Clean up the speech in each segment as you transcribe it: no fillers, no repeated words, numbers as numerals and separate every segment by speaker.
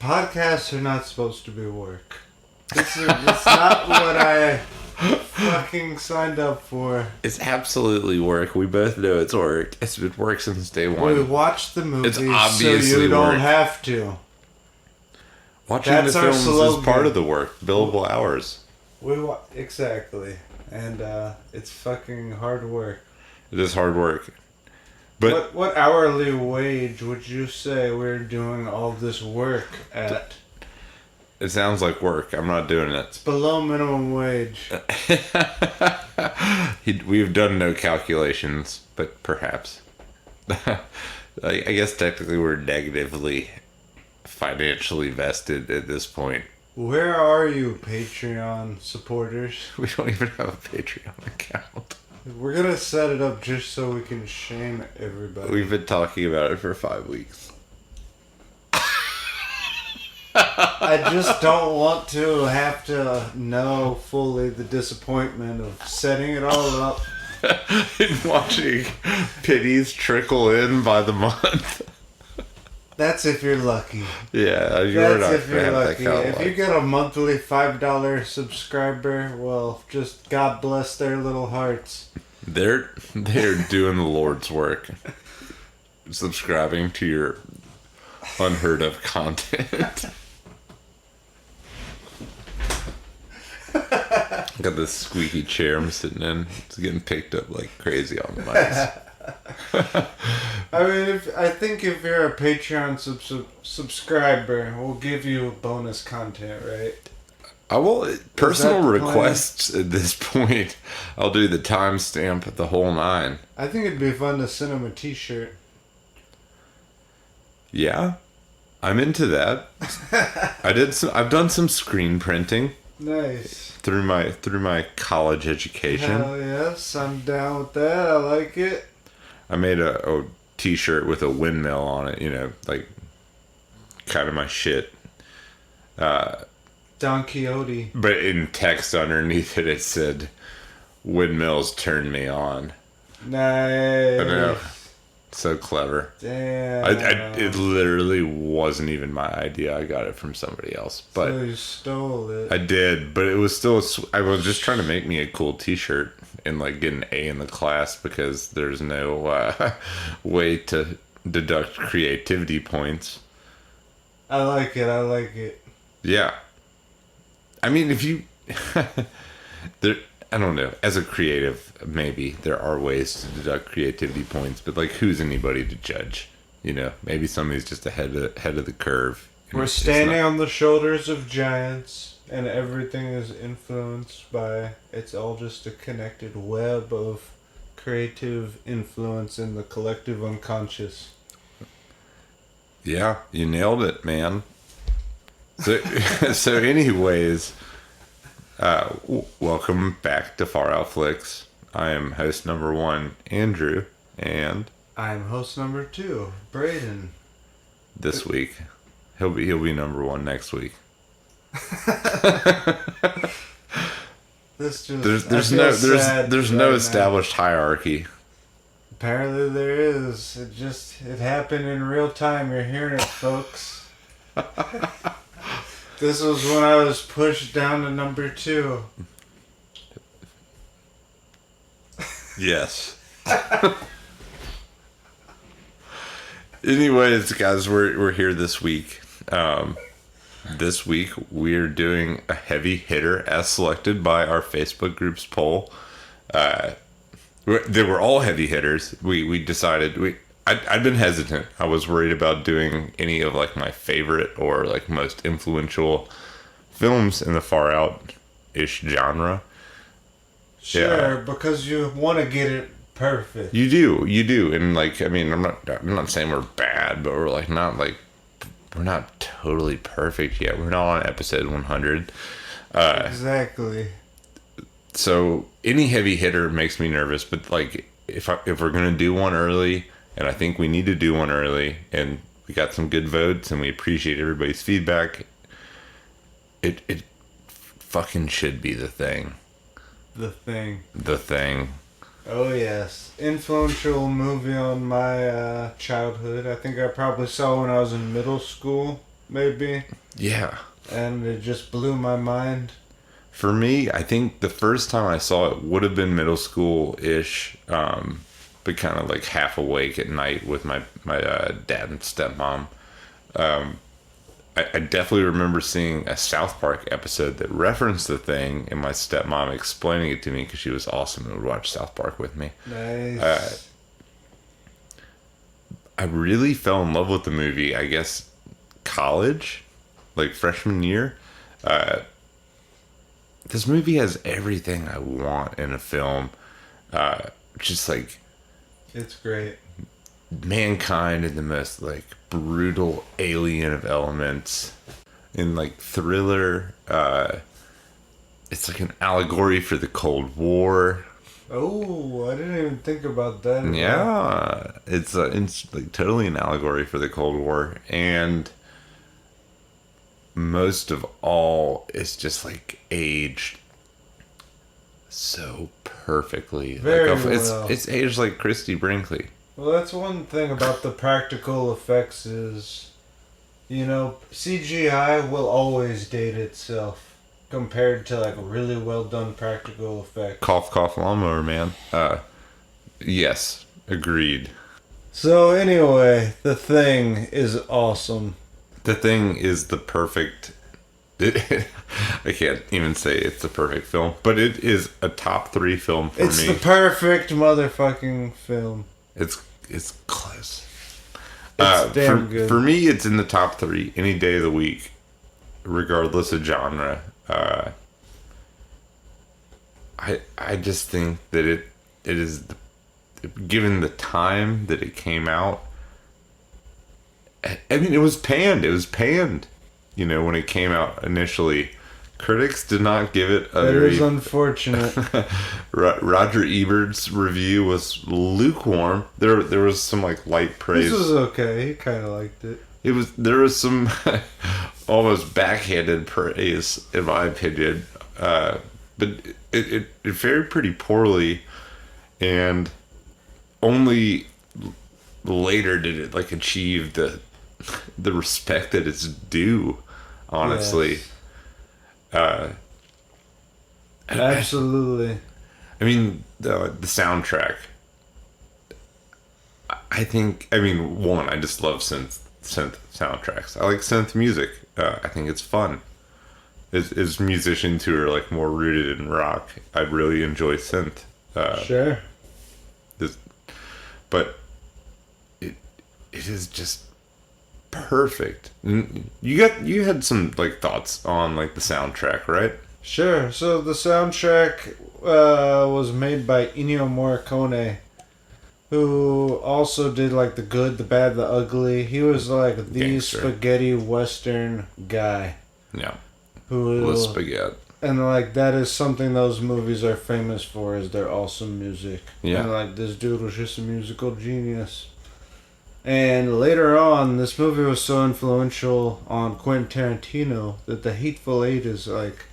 Speaker 1: Podcasts are not supposed to be work. It's not what I fucking signed up for.
Speaker 2: It's absolutely work. We both know it's work. It's been work since day one.
Speaker 1: We watch the movies
Speaker 2: It's obviously
Speaker 1: so you don't
Speaker 2: work.
Speaker 1: have to.
Speaker 2: Watching
Speaker 1: That's
Speaker 2: the
Speaker 1: our
Speaker 2: films
Speaker 1: slogan.
Speaker 2: is part of the work. Billable hours.
Speaker 1: Exactly. And it's fucking hard work.
Speaker 2: It is hard work. But
Speaker 1: What hourly wage would you say we're doing all this work at?
Speaker 2: it sounds like work. I'm not doing it.
Speaker 1: It's below minimum wage.
Speaker 2: We've done no calculations, but perhaps. I guess technically we're negatively financially vested at this point.
Speaker 1: Where are you, Patreon supporters?
Speaker 2: We don't even have a Patreon account.
Speaker 1: We're gonna set it up just so we can shame everybody.
Speaker 2: We've been talking about it for 5 weeks.
Speaker 1: I just don't want to have to know fully the disappointment of setting it all up.
Speaker 2: And watching pities trickle in by the month.
Speaker 1: That's if you're lucky.
Speaker 2: Yeah, you're
Speaker 1: That's
Speaker 2: not
Speaker 1: if
Speaker 2: gonna
Speaker 1: you're
Speaker 2: have that
Speaker 1: lucky.
Speaker 2: kind of
Speaker 1: If you
Speaker 2: life.
Speaker 1: get a monthly $5 subscriber, well, just God bless their little hearts.
Speaker 2: They're doing the Lord's work. Subscribing to your unheard of content. Got this squeaky chair I'm sitting in. It's getting picked up like crazy on the mics.
Speaker 1: I mean, I think if you're a Patreon subscriber, we'll give you bonus content, right?
Speaker 2: I will personal
Speaker 1: the plan?
Speaker 2: requests at this point. I'll do the timestamp, the whole 9.
Speaker 1: I think it'd be fun to send them a T-shirt.
Speaker 2: Yeah, I'm into that. I've done some screen printing
Speaker 1: Nice.
Speaker 2: through my college education.
Speaker 1: Hell yes, I'm down with that. I like it.
Speaker 2: I made a T-shirt with a windmill on it. You know, like kind of my shit.
Speaker 1: Don Quixote.
Speaker 2: But in text underneath it, it said, "Windmills turn me on."
Speaker 1: Nice.
Speaker 2: I know. So clever.
Speaker 1: Damn.
Speaker 2: It literally wasn't even my idea. I got it from somebody else. But
Speaker 1: So you stole it.
Speaker 2: I did. But it was still... I was just trying to make me a cool T-shirt and like get an A in the class because there's no way to deduct creativity points.
Speaker 1: I like it.
Speaker 2: Yeah. I mean, if you... I don't know. As a creative, maybe there are ways to deduct creativity points, but like, who's anybody to judge? You know, maybe somebody's just ahead of the curve.
Speaker 1: We're standing on the shoulders of giants, and everything is influenced by... It's all just a connected web of creative influence in the collective unconscious.
Speaker 2: Yeah, you nailed it, man. So anyways, welcome back to Far Out Flicks. I am host number 1, Andrew, and
Speaker 1: I'm host number 2, Braden.
Speaker 2: this week he'll be number 1 next week.
Speaker 1: This just
Speaker 2: There's no
Speaker 1: right
Speaker 2: established hierarchy.
Speaker 1: Apparently there is. It happened in real time. You're hearing it, folks. This was when I was pushed down to number 2.
Speaker 2: Yes. Anyways, guys, we're here this week. This week we're doing a heavy hitter as selected by our Facebook group's poll. They were all heavy hitters. We decided I'd been hesitant. I was worried about doing any of like my favorite or like most influential films in the far out-ish genre.
Speaker 1: Sure,
Speaker 2: Yeah.
Speaker 1: because you want to get it perfect.
Speaker 2: You do, and like I mean, I'm not saying we're bad, but we're not totally perfect yet. We're not on episode 100.
Speaker 1: Exactly.
Speaker 2: So any heavy hitter makes me nervous, but like if we're gonna do one early, and I think we need to do one early, and we got some good votes, and we appreciate everybody's feedback. It fucking should be The Thing.
Speaker 1: The Thing.
Speaker 2: The Thing.
Speaker 1: Oh yes, influential movie on my childhood. I think I probably saw when I was in middle school. maybe.
Speaker 2: Yeah.
Speaker 1: And it just blew my mind.
Speaker 2: For me, I think the first time I saw it would have been middle school-ish, but kind of like half awake at night with my dad and stepmom. I definitely remember seeing a South Park episode that referenced the thing, and my stepmom explaining it to me because she was awesome and would watch South Park with me.
Speaker 1: Nice.
Speaker 2: I really fell in love with the movie, I guess, college, like freshman year. This movie has everything I want in a film. Just like
Speaker 1: It's great.
Speaker 2: mankind in the most like brutal alien of elements, in like thriller. It's like an allegory for the Cold War.
Speaker 1: Oh, I didn't even think about that.
Speaker 2: Yeah, it's like totally an allegory for the Cold War, and most of all, it's just like aged so perfectly.
Speaker 1: Very
Speaker 2: like,
Speaker 1: well.
Speaker 2: It's aged like Christy Brinkley.
Speaker 1: Well, that's one thing about the practical effects is, CGI will always date itself compared to like really well done practical effects.
Speaker 2: Cough, cough, lawnmower man. Yes, agreed.
Speaker 1: So anyway, The Thing is awesome.
Speaker 2: The Thing is the perfect. I can't even say it's the perfect film, but it is a top 3 film for
Speaker 1: It's
Speaker 2: me.
Speaker 1: the perfect motherfucking film.
Speaker 2: It's close.
Speaker 1: It's damn good.
Speaker 2: For me, it's in the top 3 any day of the week, regardless of genre. I just think that it is, given the time that it came out. I mean, it was panned. It was panned. When it came out initially, critics did not give it a
Speaker 1: That
Speaker 2: very.
Speaker 1: is unfortunate.
Speaker 2: Roger Ebert's review was lukewarm. There was some like light praise.
Speaker 1: This was okay. He kind of liked it.
Speaker 2: There was some almost backhanded praise, in my opinion. But it fared pretty poorly, and only later did it like achieve the respect that it's due. Honestly,
Speaker 1: Yes. Absolutely.
Speaker 2: I mean the soundtrack. I think. I mean, one, I just love synth soundtracks. I like synth music. I think it's fun. As musicians who are like more rooted in rock, I really enjoy synth.
Speaker 1: Sure.
Speaker 2: But it is just perfect. You had some like thoughts on like the soundtrack, right?
Speaker 1: Sure. So the soundtrack was made by Ennio Morricone, who also did like The Good, the Bad, the Ugly. He was like the
Speaker 2: Gangster.
Speaker 1: spaghetti western guy.
Speaker 2: Yeah.
Speaker 1: Who
Speaker 2: The spaghetti.
Speaker 1: And like that is something those movies are famous for, is their awesome music.
Speaker 2: Yeah.
Speaker 1: And like this dude was just a musical genius. And later on, this movie was so influential on Quentin Tarantino that The Hateful Eight is like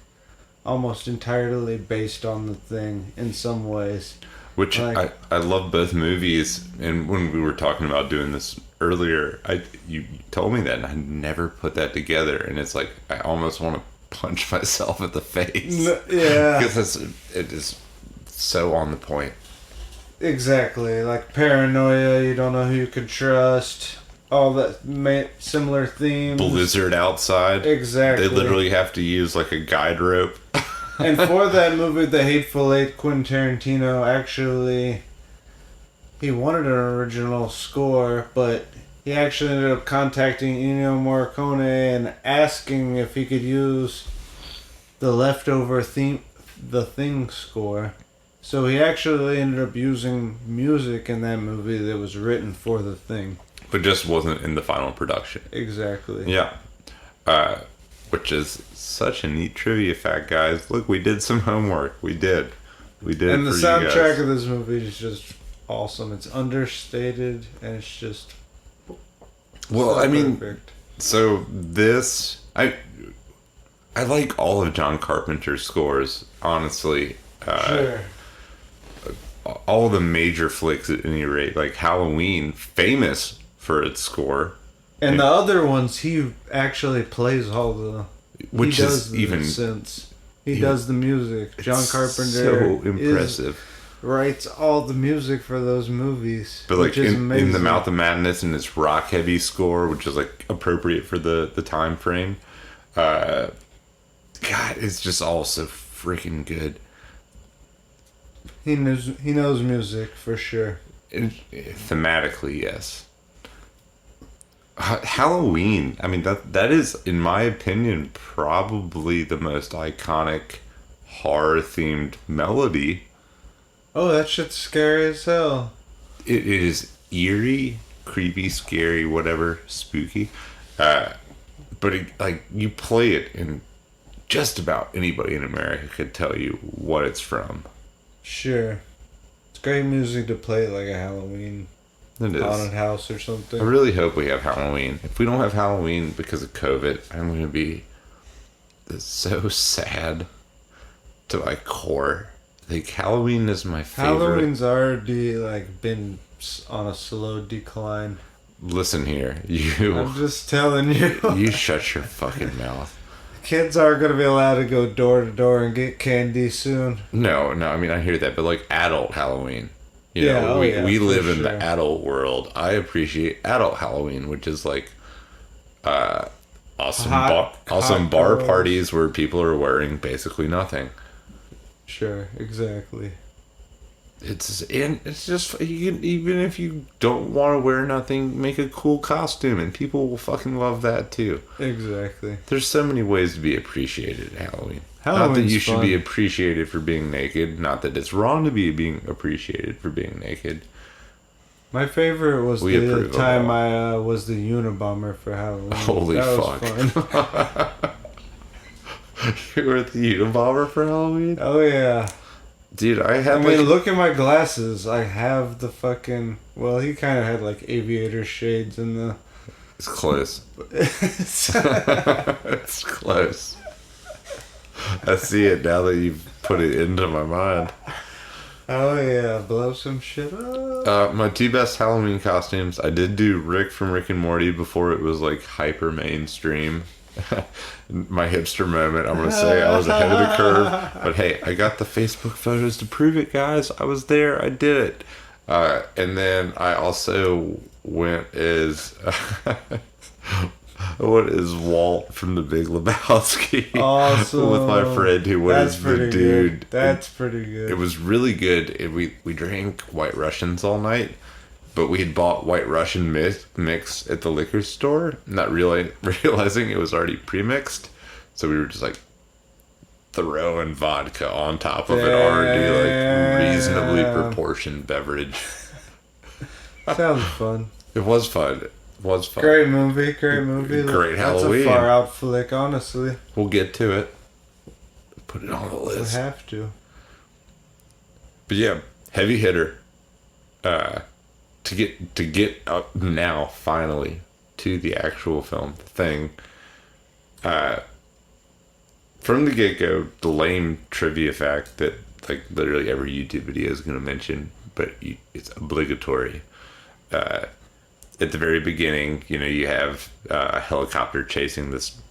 Speaker 1: almost entirely based on The Thing in some ways.
Speaker 2: Which
Speaker 1: Like-
Speaker 2: I love both movies, and when we were talking about doing this earlier, you told me that, and I never put that together, and it's like I almost want to punch myself in the face.
Speaker 1: Yeah.
Speaker 2: Because it is so on the point.
Speaker 1: Exactly. Like paranoia, you don't know who you can trust. All that similar themes.
Speaker 2: Blizzard outside.
Speaker 1: Exactly.
Speaker 2: They literally have to use like a guide rope.
Speaker 1: And for that movie, The Hateful Eight, Quentin Tarantino actually, he wanted an original score, but he actually ended up contacting Ennio Morricone and asking if he could use the leftover theme, The Thing score. So he actually ended up using music in that movie that was written for The Thing.
Speaker 2: But just wasn't in the final production.
Speaker 1: Exactly.
Speaker 2: Yeah. Which is such a neat trivia fact, guys. Look, we did some homework. We did.
Speaker 1: And the
Speaker 2: for you
Speaker 1: soundtrack
Speaker 2: guys.
Speaker 1: of this movie is just awesome. It's understated and it's just
Speaker 2: Well,
Speaker 1: so
Speaker 2: I mean,
Speaker 1: perfect.
Speaker 2: so this I like all of John Carpenter's scores, honestly.
Speaker 1: Sure.
Speaker 2: All the major flicks at any rate, like Halloween, famous for its score.
Speaker 1: And the other ones, he actually plays all the...
Speaker 2: Which
Speaker 1: he
Speaker 2: is
Speaker 1: does
Speaker 2: even...
Speaker 1: synths. He does the music. John Carpenter
Speaker 2: so impressive.
Speaker 1: Writes all the music for those movies.
Speaker 2: But like in The Mouth of Madness and its rock heavy score, which is like appropriate for the time frame. God, it's just all so freaking good.
Speaker 1: He knows music for sure.
Speaker 2: Thematically, yes. Halloween. I mean, that is, in my opinion, probably the most iconic horror themed melody.
Speaker 1: Oh, that shit's scary as hell.
Speaker 2: It is eerie, creepy, scary, whatever, spooky. But like you play it, and just about anybody in America could tell you what it's from.
Speaker 1: Sure, it's great music to play at like a Halloween haunted house or something.
Speaker 2: I really hope we have Halloween. If we don't have Halloween because of COVID, I'm going to be so sad to my core. Like, Halloween is my favorite.
Speaker 1: Halloween's already like been on a slow decline.
Speaker 2: Listen here, you.
Speaker 1: I'm just telling you.
Speaker 2: You shut your fucking mouth.
Speaker 1: Kids aren't going to be allowed to go door to door and get candy soon.
Speaker 2: No, I mean, I hear that, but like adult Halloween. You know, we live in the adult world. I appreciate adult Halloween, which is like awesome bar parties where people are wearing basically nothing.
Speaker 1: Sure, exactly.
Speaker 2: It's just, even if you don't want to wear nothing, make a cool costume, and people will fucking love that too.
Speaker 1: Exactly.
Speaker 2: There's so many ways to be appreciated at Halloween.
Speaker 1: Halloween's
Speaker 2: not that you
Speaker 1: fun.
Speaker 2: should be appreciated for being naked. Not that it's wrong to be being appreciated for being naked.
Speaker 1: My favorite was the time I was the Unabomber for Halloween.
Speaker 2: Holy fuck.
Speaker 1: Was fun.
Speaker 2: You were the Unabomber for Halloween?
Speaker 1: Oh yeah.
Speaker 2: Dude, I
Speaker 1: mean, look at my glasses. I have the fucking... Well, he kind of had like aviator shades in the...
Speaker 2: It's close. It's close. I see it now that you've put it into my mind.
Speaker 1: Oh yeah, blow some shit up.
Speaker 2: My two best Halloween costumes. I did do Rick from Rick and Morty before it was like hyper mainstream. My hipster moment. I'm gonna say I was ahead of the curve, but hey, I got the Facebook photos to prove it, guys. I was there. I did it. And then I also went as Walt from The Big Lebowski.
Speaker 1: Awesome.
Speaker 2: With my friend who was the dude.
Speaker 1: That's pretty good.
Speaker 2: It was really good. We drank White Russians all night, but we had bought White Russian mix at the liquor store, not realizing it was already pre-mixed. So we were just like throwing vodka on top of an already like reasonably proportioned beverage.
Speaker 1: Sounds fun.
Speaker 2: It was fun.
Speaker 1: Great movie.
Speaker 2: Great Halloween.
Speaker 1: That's a far out flick, honestly.
Speaker 2: We'll get to it. Put it on the list.
Speaker 1: We have to.
Speaker 2: But yeah, heavy hitter. To get up now finally to the actual film thing. From the get-go, the lame trivia fact that like literally every YouTube video is going to mention, but it's obligatory. At the very beginning, you know, you have a helicopter chasing this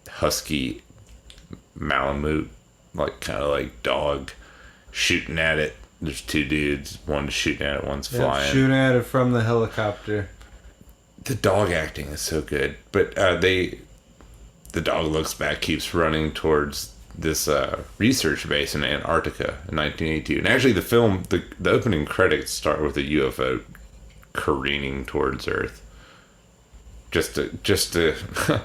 Speaker 2: husky Malamute, like kind of like dog, shooting at it. There's two dudes, one's shooting at it, one's flying.
Speaker 1: Shooting at it from the helicopter.
Speaker 2: The dog acting is so good, but the dog looks back, keeps running towards this research base in Antarctica in 1982. And actually, the film, the opening credits start with a UFO careening towards Earth, just to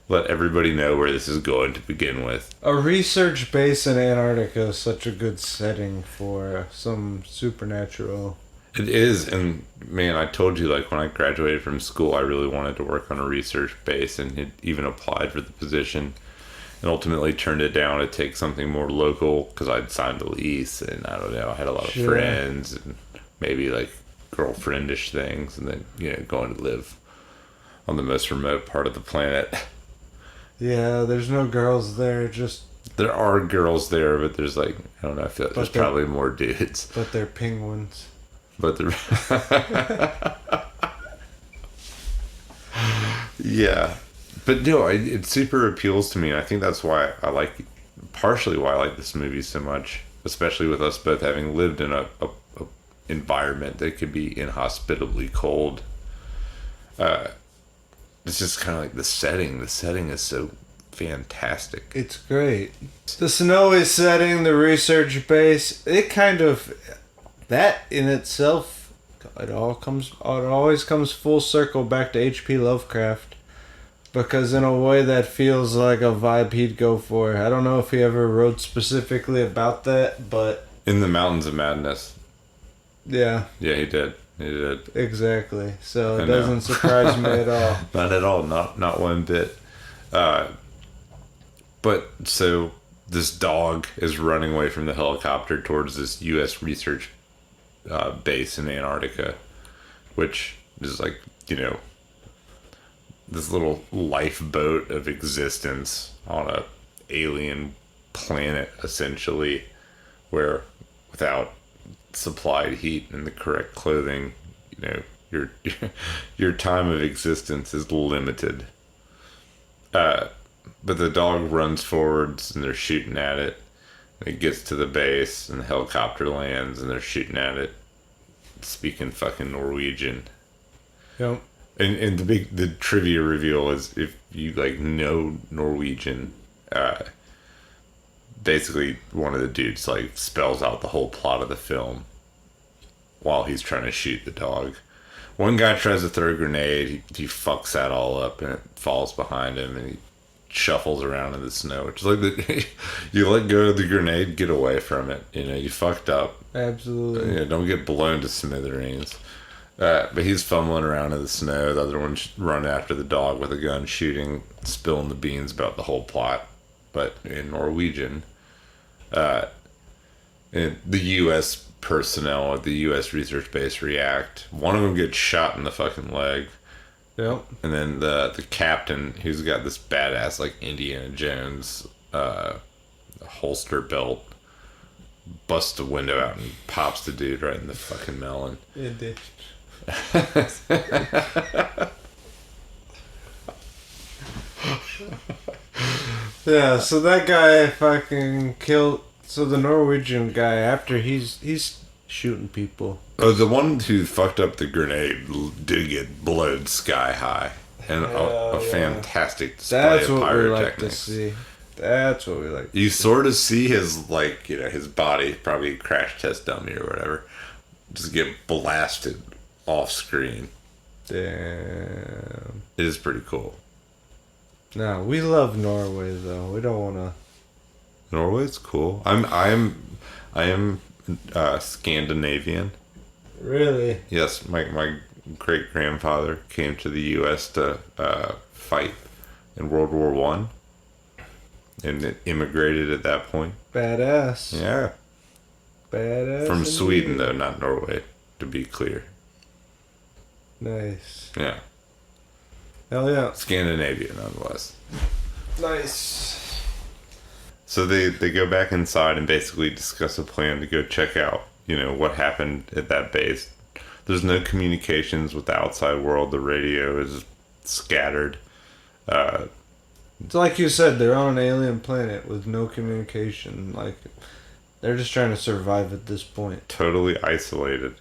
Speaker 2: let everybody know where this is going to begin with.
Speaker 1: A research base in Antarctica is such a good setting for some supernatural.
Speaker 2: It is, and man, I told you, like, when I graduated from school, I really wanted to work on a research base, and had even applied for the position, and ultimately turned it down to take something more local, because I'd signed the lease, and I don't know, I had a lot of friends, and maybe, like, girlfriendish things, and then, you know, going to live on the most remote part of the planet.
Speaker 1: Yeah, there's no girls there, just...
Speaker 2: There are girls there, but there's, like, I don't know, I feel like there's probably more dudes.
Speaker 1: But they're penguins.
Speaker 2: But they're... Yeah, but no, it super appeals to me, and I think that's why I like, partially why I like this movie so much, especially with us both having lived in a environment that could be inhospitably cold. It's just kind of like the setting. The setting is so fantastic.
Speaker 1: It's great. The snowy setting, the research base, it kind of, that in itself, it always comes full circle back to H.P. Lovecraft. Because in a way that feels like a vibe he'd go for. I don't know if he ever wrote specifically about that, but
Speaker 2: In the Mountains of Madness.
Speaker 1: yeah.
Speaker 2: Yeah, he did. He did.
Speaker 1: Exactly. So
Speaker 2: I
Speaker 1: it
Speaker 2: know.
Speaker 1: doesn't surprise me at all.
Speaker 2: Not at all. Not one bit. But so this dog is running away from the helicopter towards this U.S. research base in Antarctica, which is like, this little lifeboat of existence on a alien planet, essentially, where without supplied heat and the correct clothing, your your time of existence is limited. But the dog runs forwards and they're shooting at it. And it gets to the base and the helicopter lands and they're shooting at it, speaking fucking Norwegian.
Speaker 1: Yep.
Speaker 2: And the trivia reveal is, if you like know Norwegian, basically one of the dudes like spells out the whole plot of the film while he's trying to shoot the dog. One guy tries to throw a grenade, he fucks that all up and it falls behind him and he shuffles around in the snow. It's like you let go of the grenade, get away from it. You fucked up.
Speaker 1: Absolutely.
Speaker 2: Don't get blown to smithereens. But he's fumbling around in the snow. The other one's run after the dog with a gun, shooting, spilling the beans about the whole plot, but in Norwegian. And the U.S. personnel at the U.S. research base react. One of them gets shot in the fucking leg.
Speaker 1: Yep.
Speaker 2: And then the captain, who's got this badass like Indiana Jones holster belt, busts the window out and pops the dude right in the fucking melon.
Speaker 1: It did. Yeah, so that guy fucking killed. So the Norwegian guy, after he's shooting people.
Speaker 2: Oh, the one who fucked up the grenade did get blown sky high, and a fantastic display
Speaker 1: That's
Speaker 2: of
Speaker 1: what we like to
Speaker 2: pyrotechnics.
Speaker 1: see. That's what we like.
Speaker 2: You sort of see his his body, probably a crash test dummy or whatever, just get blasted off screen.
Speaker 1: Damn.
Speaker 2: It is pretty cool.
Speaker 1: No, we love Norway though. We don't want to.
Speaker 2: Norway's cool. I am Scandinavian.
Speaker 1: Really?
Speaker 2: Yes, my great grandfather came to the U.S. to fight in World War One, and immigrated at that point.
Speaker 1: Badass.
Speaker 2: Yeah,
Speaker 1: Badass.
Speaker 2: from
Speaker 1: indeed.
Speaker 2: Sweden though, not Norway, to be clear.
Speaker 1: Nice.
Speaker 2: Yeah,
Speaker 1: Hell yeah.
Speaker 2: Scandinavia nonetheless.
Speaker 1: Nice.
Speaker 2: So they go back inside and basically discuss a plan to go check out, what happened at that base. There's no communications with the outside world. The radio is scattered.
Speaker 1: It's like you said, they're on an alien planet with no communication. Like, they're just trying to survive at this point.
Speaker 2: Totally isolated.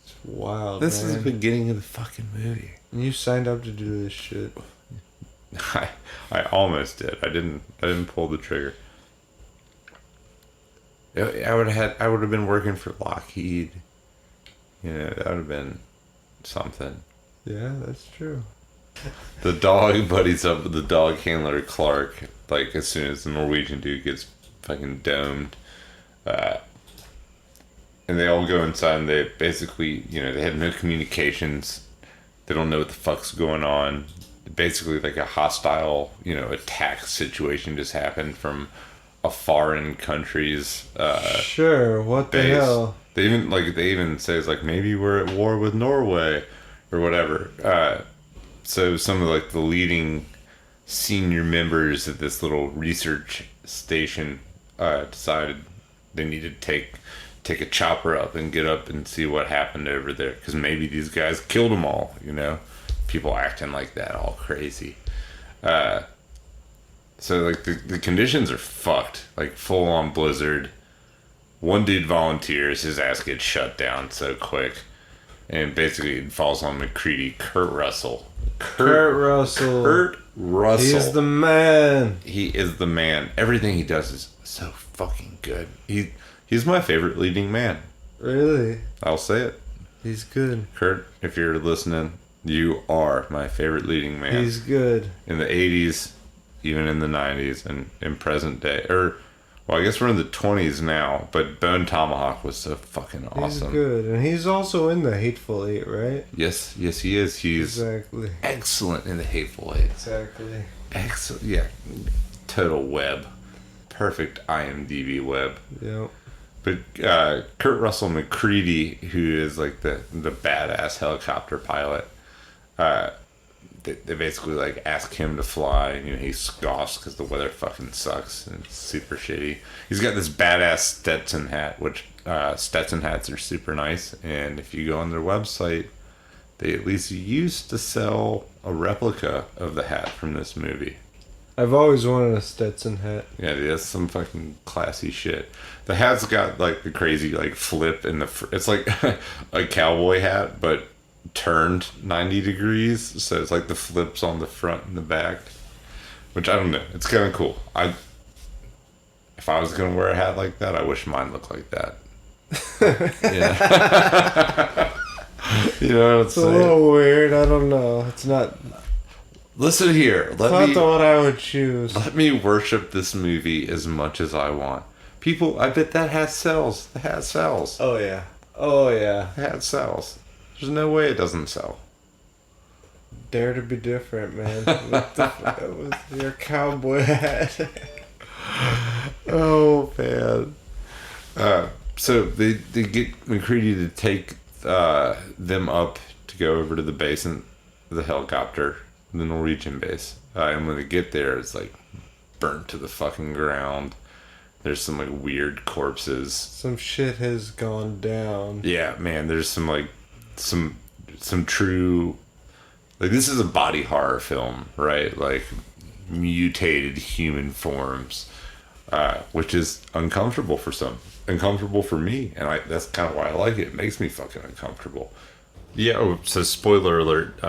Speaker 1: It's wild,
Speaker 2: This
Speaker 1: man.
Speaker 2: is the beginning of the fucking movie.
Speaker 1: And you signed up to do this shit.
Speaker 2: I almost did. I didn't pull the trigger. I would have been working for Lockheed. That would have been something.
Speaker 1: Yeah, that's true.
Speaker 2: The dog buddies up with the dog handler Clark, like as soon as the Norwegian dude gets fucking domed. And they all go inside and they basically, they have no communications. They don't know what the fuck's going on. Basically like a hostile, attack situation just happened from a foreign country's
Speaker 1: Sure, what the
Speaker 2: base.
Speaker 1: hell?
Speaker 2: They even say it's like maybe we're at war with Norway or whatever. So some of like the leading senior members of this little research station decided they needed to take a chopper up and get up and see what happened over there, because maybe these guys killed them all. people acting like that all crazy. So like the conditions are fucked, like full on blizzard. One dude volunteers, his ass gets shut down so quick, and basically it falls on McCready. Kurt Russell.
Speaker 1: Kurt Russell. He's the man.
Speaker 2: He is the man. Everything he does is so fucking good. He's my favorite leading man.
Speaker 1: Really?
Speaker 2: I'll say it.
Speaker 1: He's good.
Speaker 2: Kurt, if you're listening, you are my favorite leading man.
Speaker 1: He's good.
Speaker 2: In the 80s, even in the 90s, and in present day. Well, I guess we're in the 20s now, but Bone Tomahawk was so fucking awesome.
Speaker 1: He's good. And he's also in the Hateful Eight, right?
Speaker 2: Yes, he is. He's
Speaker 1: exactly
Speaker 2: excellent in the Hateful Eight.
Speaker 1: Exactly.
Speaker 2: Excellent. Yeah. Total web. Perfect IMDb web.
Speaker 1: Yep.
Speaker 2: But Kurt Russell McCready, who is like the badass helicopter pilot, they basically like ask him to fly, and he scoffs because the weather fucking sucks and it's super shitty. He's got this badass Stetson hat, which Stetson hats are super nice, and if you go on their website, they at least used to sell a replica of the hat from this movie.
Speaker 1: I've always wanted a Stetson hat.
Speaker 2: Yeah, dude, that's some fucking classy shit. The hat's got like the crazy like flip in the it's like a cowboy hat, but turned 90 degrees, so it's like the flips on the front and the back, which I don't know, it's kind of cool. If I was gonna wear a hat like that, I wish mine looked like that. Yeah. You know what I'm saying?
Speaker 1: It's a little weird. I don't know. It's not.
Speaker 2: Listen here.
Speaker 1: It's not the one I would choose.
Speaker 2: Let me worship this movie as much as I want. People, I bet that hat sells. The hat sells.
Speaker 1: Oh yeah. Oh yeah.
Speaker 2: The hat sells. There's no way it doesn't sell.
Speaker 1: Dare to be different, man. With your cowboy hat.
Speaker 2: Oh man. So they get McCready to take them up to go over to the base and the helicopter, the Norwegian base. And when they get there, it's like burnt to the fucking ground. There's some like weird corpses.
Speaker 1: Some shit has gone down.
Speaker 2: Yeah, man. There's some like some true, like, this is a body horror film, right? Like mutated human forms, which is uncomfortable for some, uncomfortable for me, and that's kind of why I like it. It makes me fucking uncomfortable. Yeah. Oh, so spoiler alert.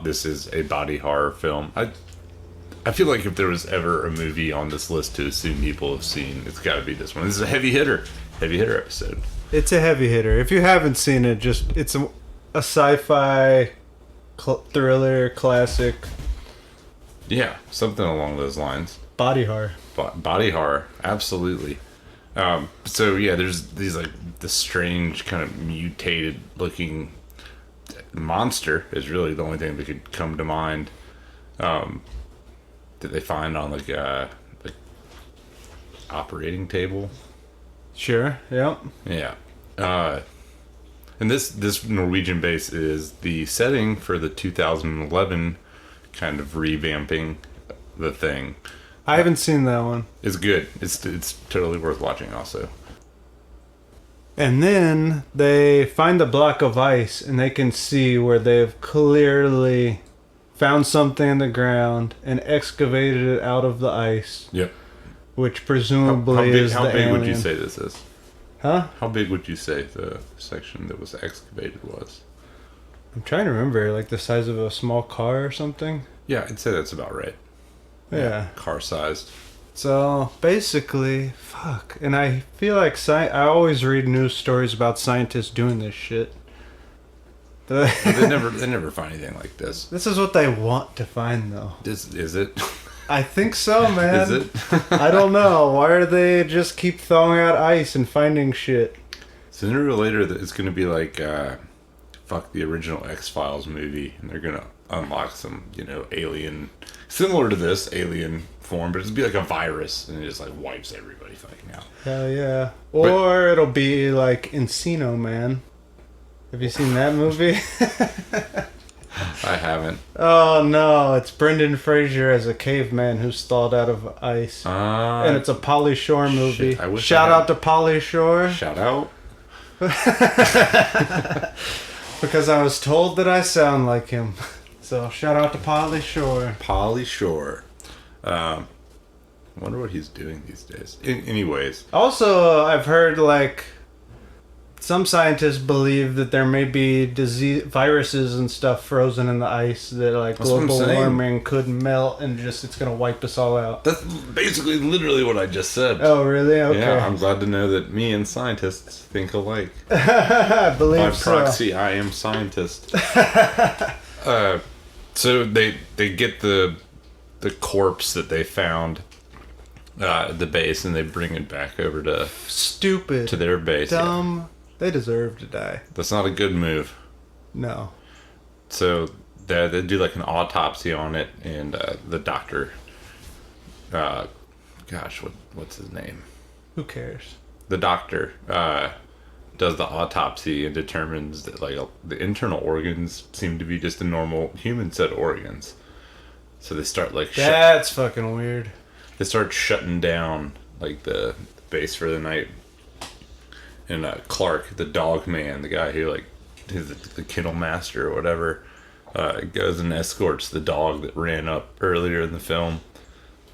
Speaker 2: This is a body horror film. I feel like if there was ever a movie on this list to assume people have seen, it's got to be this one. This is a heavy hitter episode.
Speaker 1: It's a heavy hitter. If you haven't seen it, it's a sci-fi thriller classic.
Speaker 2: Yeah, something along those lines.
Speaker 1: Body horror.
Speaker 2: Body horror, absolutely. So yeah, there's these like the strange kind of mutated looking monster is really the only thing that could come to mind. That they find on like operating table.
Speaker 1: Sure. Yep.
Speaker 2: Yeah. And this Norwegian base is the setting for the 2011 kind of revamping the thing.
Speaker 1: I haven't seen that one.
Speaker 2: It's good. It's totally worth watching also.
Speaker 1: And then they find the block of ice, and they can see where they've clearly found something in the ground and excavated it out of the ice.
Speaker 2: Yep.
Speaker 1: Which presumably is the alien.
Speaker 2: How big would you say this is?
Speaker 1: Huh?
Speaker 2: How big would you say the section that was excavated was?
Speaker 1: I'm trying to remember, like the size of a small car or something.
Speaker 2: Yeah, I'd say that's about right.
Speaker 1: Yeah.
Speaker 2: Car sized.
Speaker 1: So basically, fuck. And I feel like I always read news stories about scientists doing this shit.
Speaker 2: They never find anything like this.
Speaker 1: This is what they want to find, though.
Speaker 2: Is it?
Speaker 1: I think so, man.
Speaker 2: Is it?
Speaker 1: I don't know. Why are they just keep throwing out ice and finding shit?
Speaker 2: Sooner or later, it's going to be like, the original X-Files movie, and they're going to unlock some, alien, similar to this, alien form, but it'll be like a virus, and it just, like, wipes everybody fucking out.
Speaker 1: Hell yeah. Or it'll be like Encino Man. Have you seen that movie?
Speaker 2: I haven't.
Speaker 1: Oh no, it's Brendan Fraser as a caveman who's thawed out of ice. And it's a Pauly Shore movie. Shout out to Pauly Shore.
Speaker 2: Shout out.
Speaker 1: Because I was told that I sound like him. So shout out to Polly Shore.
Speaker 2: Polly Shore. I wonder what he's doing these days. Anyways.
Speaker 1: Also, I've heard like some scientists believe that there may be viruses and stuff frozen in the ice that like
Speaker 2: That's what I'm
Speaker 1: global
Speaker 2: saying.
Speaker 1: warming could melt and just it's gonna wipe us all out.
Speaker 2: That's basically literally what I just said.
Speaker 1: Oh, really? Okay.
Speaker 2: Yeah, I'm glad to know that me and scientists think alike.
Speaker 1: I believe
Speaker 2: By
Speaker 1: so.
Speaker 2: proxy, I am scientist. So they get the corpse that they found at the base, and they bring it back over to
Speaker 1: Stupid.
Speaker 2: their base.
Speaker 1: Dumb.
Speaker 2: Yeah.
Speaker 1: They deserve to die.
Speaker 2: That's not a good move.
Speaker 1: No.
Speaker 2: So they do like an autopsy on it, and the doctor, what's his name?
Speaker 1: Who cares?
Speaker 2: The doctor does the autopsy and determines that like the internal organs seem to be just a normal human set of organs. So they start like
Speaker 1: That's fucking weird.
Speaker 2: they start shutting down like the base for the night. And Clark, the dog man, the guy who like is the kennel master or whatever, goes and escorts the dog that ran up earlier in the film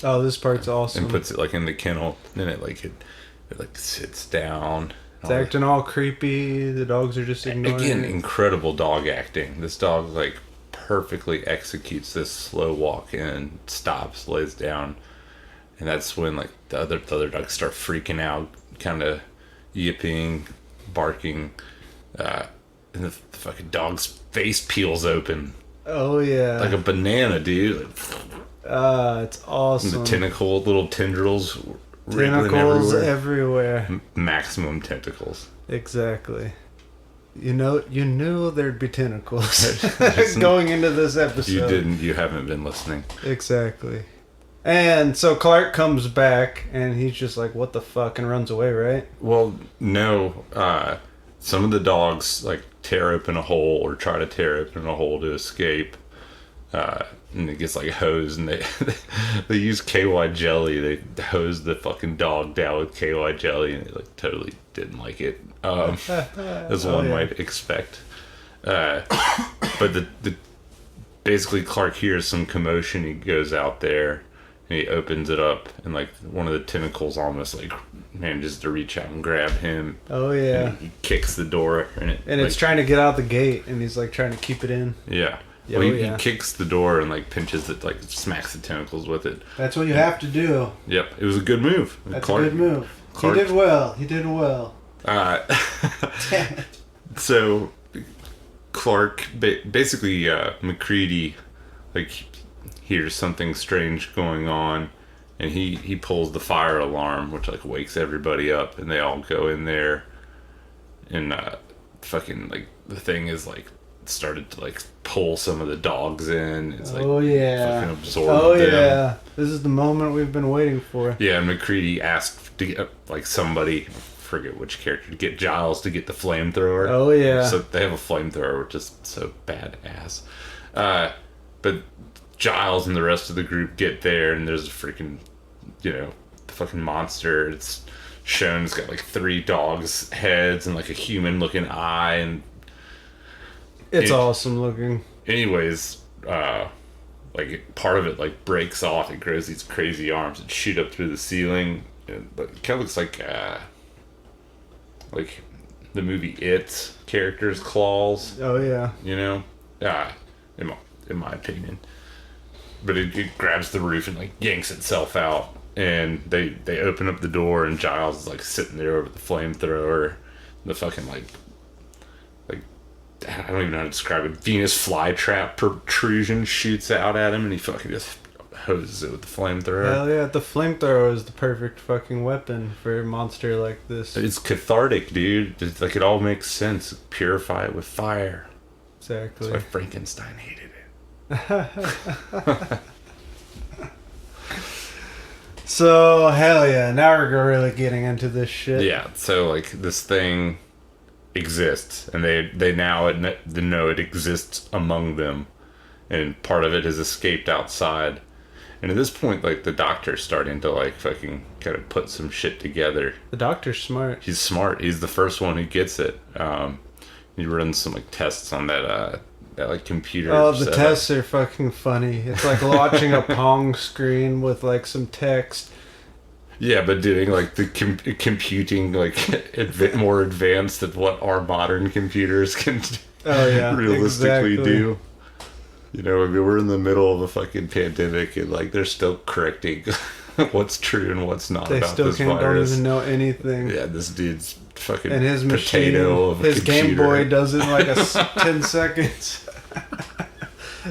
Speaker 1: Oh, this part's awesome.
Speaker 2: and puts it like in the kennel. And it sits down.
Speaker 1: It's acting all creepy. The dogs are just ignoring
Speaker 2: Again,
Speaker 1: it.
Speaker 2: incredible dog acting. This dog like perfectly executes this slow walk in, stops, lays down, and that's when like the other dogs start freaking out, kind of yipping, barking, and the fucking dog's face peels open
Speaker 1: Oh, yeah.
Speaker 2: like a banana, dude.
Speaker 1: It's awesome.
Speaker 2: The little tendrils, wriggling
Speaker 1: Tentacles
Speaker 2: everywhere.
Speaker 1: everywhere.
Speaker 2: Maximum tentacles.
Speaker 1: Exactly. You knew there'd be tentacles
Speaker 2: There's
Speaker 1: going into this episode.
Speaker 2: You haven't been listening.
Speaker 1: Exactly. And so Clark comes back and he's just like, what the fuck, and runs away, right?
Speaker 2: Well, no. Some of the dogs like tear open a hole or try to tear open a hole to escape. And it gets like hosed, and they use KY jelly. They hose the fucking dog down with KY jelly, and they like totally didn't like it. As one might expect. But the basically Clark hears some commotion. He goes out there and he opens it up, and like one of the tentacles almost like manages to reach out and grab him.
Speaker 1: Oh, yeah.
Speaker 2: And he kicks the door, and
Speaker 1: It's trying to get out the gate, and he's like trying to keep it in.
Speaker 2: Yeah.
Speaker 1: Yeah,
Speaker 2: Well,
Speaker 1: oh,
Speaker 2: he
Speaker 1: yeah.
Speaker 2: kicks the door and like pinches it, like smacks the tentacles with it.
Speaker 1: That's what you have to do.
Speaker 2: Yep, it was a good move.
Speaker 1: That's a good move.
Speaker 2: Clark-
Speaker 1: He did well. He did well. Damn it.
Speaker 2: So Clark, basically, McCready, like hears something strange going on, and he pulls the fire alarm, which like wakes everybody up, and they all go in there, and fucking like the thing is like started to like pull some of the dogs in. It's like fucking absorbed them.
Speaker 1: Yeah. This is the moment we've been waiting for.
Speaker 2: Yeah, and McCready asked to get like somebody, I forget which character, to get Giles to get the flamethrower.
Speaker 1: Oh, yeah.
Speaker 2: So they have a flamethrower, which is so badass. But Giles and the rest of the group get there, and there's a freaking, the fucking monster. It's shown. It's got like 3 dogs' heads and like a human-looking eye, and
Speaker 1: It's awesome looking.
Speaker 2: anyways, like part of it like breaks off. It grows these crazy arms that shoot up through the ceiling. But it kind of looks like the movie It characters' claws.
Speaker 1: Oh, yeah.
Speaker 2: In my opinion. But it grabs the roof and like yanks itself out, and they open up the door, and Giles is like sitting there with the flamethrower, the fucking like I don't even know how to describe it. Venus flytrap protrusion shoots out at him, and he fucking just hoses it with the flamethrower.
Speaker 1: Hell yeah, the flamethrower is the perfect fucking weapon for a monster like this.
Speaker 2: It's cathartic, dude. It's like it all makes sense. Purify it with fire.
Speaker 1: Exactly.
Speaker 2: That's why Frankenstein hated it.
Speaker 1: So, hell yeah, now we're really getting into this shit.
Speaker 2: Yeah, so like this thing exists, and they now know it exists among them, and part of it has escaped outside. And at this point, like the doctor's starting to like fucking kind of put some shit together.
Speaker 1: The doctor's smart.
Speaker 2: He's smart. He's the first one who gets it. He runs some like tests on that like computer.
Speaker 1: Oh, the
Speaker 2: setup.
Speaker 1: tests are fucking funny. It's like watching a Pong screen with like some text.
Speaker 2: Yeah, but doing like the computing like more advanced than what our modern computers can
Speaker 1: Oh yeah,
Speaker 2: realistically
Speaker 1: exactly.
Speaker 2: do. You know, I mean, we're in the middle of a fucking pandemic, and like they're still correcting what's true and what's not
Speaker 1: They
Speaker 2: about
Speaker 1: still
Speaker 2: this
Speaker 1: don't
Speaker 2: virus.
Speaker 1: even know anything.
Speaker 2: Yeah, this dude's fucking
Speaker 1: And his machine,
Speaker 2: potato of a
Speaker 1: his
Speaker 2: computer.
Speaker 1: Game Boy does it in like 10 seconds.